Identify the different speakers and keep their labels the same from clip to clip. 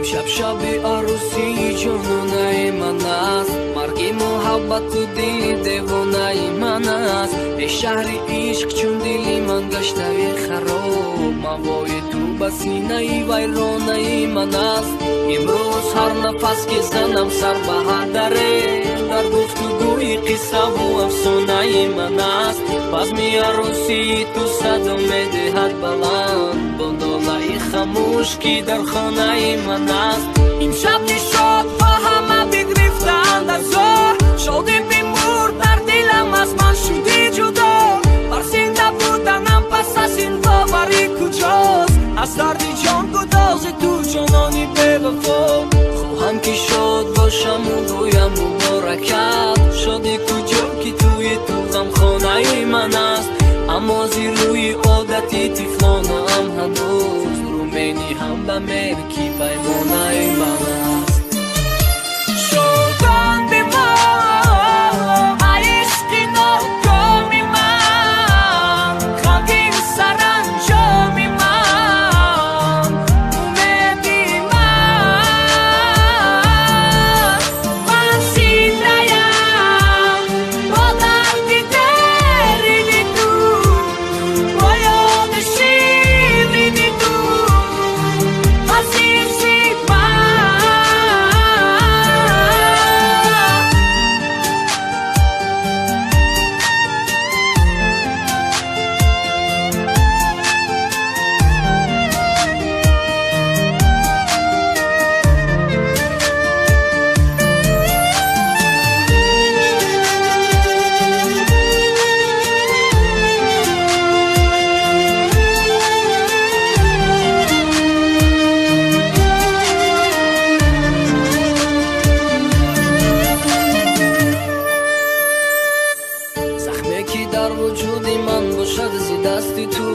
Speaker 1: امشب شب عروسی جنونه من است، مرگ محبت و دل دیوانه من است. ای شهر عشق چون دلی من گشته خراب، موای تو به سینه ویرانه من است. امروز هر نفس که زنم سر به هدره، در گفتگوی قصه و افسانه من است. بزم عروسی تو صدا میدهد بلند، با ناله خاموش که در خانه من است. امشب نشاط با همه بگرفتند از زور، شادی بیمور در دلم از من شده جدا. برسنده بودنم پس از این باوری کجاست، از درد جان گداز تو جانانی بے وفا. خواهم که شاد باشم و گویم مبارکت، شادی کجا که توی تو غم خانه من است. اما زیر روی عادتی تفلانه هم هنوز، رومینی هم به مرکی پیمانه من است. شدن به ما عشق ناکامی من، خاکین سرانجامی من، امیدی من. من زنده‌ام با درد دردی تو، با یاد شیرینی تو، عزیزی من. زخمی که در وجود من باشد زی دست تو،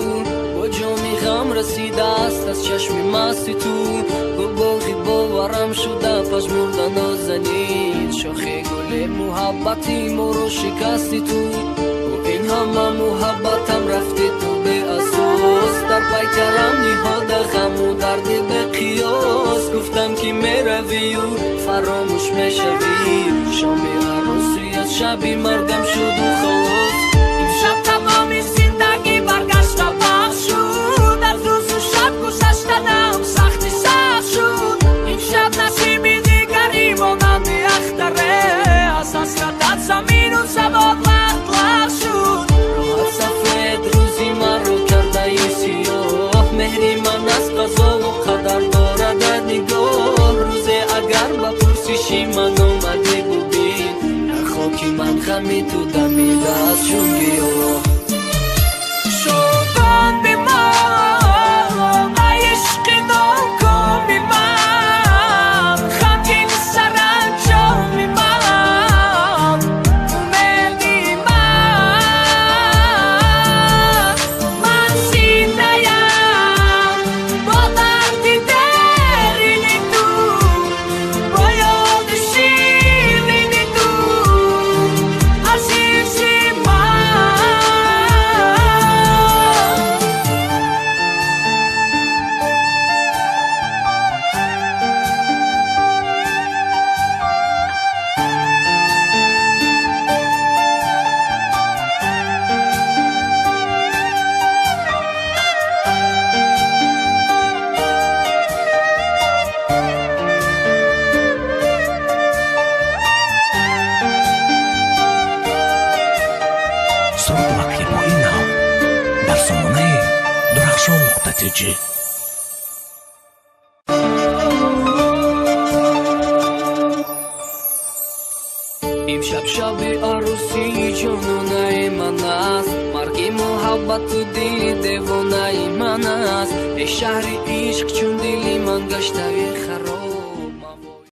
Speaker 1: با جامی غم رسیده است از چشم مست تو. با باغی باورم شده پژمرده نازنین، شاخ گل محبتی ما رو شکستی تو. و این همه محبتم رفته تو به اساس، در پیکرم نهاده غم و درد به قیاس. گفتم که میروی و فراموش میشوی، شام عروسی از شب مرگم شد و خلاص. امشب تمام زندگی برگشت و پخش شد، از روز و شب گذشتنم سختی سخت شد. امشب نسیم دیگری مانند اختره، از حسرتت زمین و زبان لخت لخت شد. راحت سفید روزی من رو کرده ای سیاه، مهری من از قضا و قدر دارد نگاه. روزه اگر با پرسشی من اومده ببین، در خاکی من غمی تو دمیده از چون گیاه. شدن به ما عشق ناکامی من، خاکین سرانجامی من، امیدی من. من زنده‌ام با درد دردی تو، با یاد شیرینی تو، عزیزی من.
Speaker 2: سرود و کلیپ‌های نو در سامانه درخشان.tg.
Speaker 1: امشب شب عروسی جنونه من است، مرگ محبت و دل دیوانه من است. ای شهر عشق چون دلی من گشته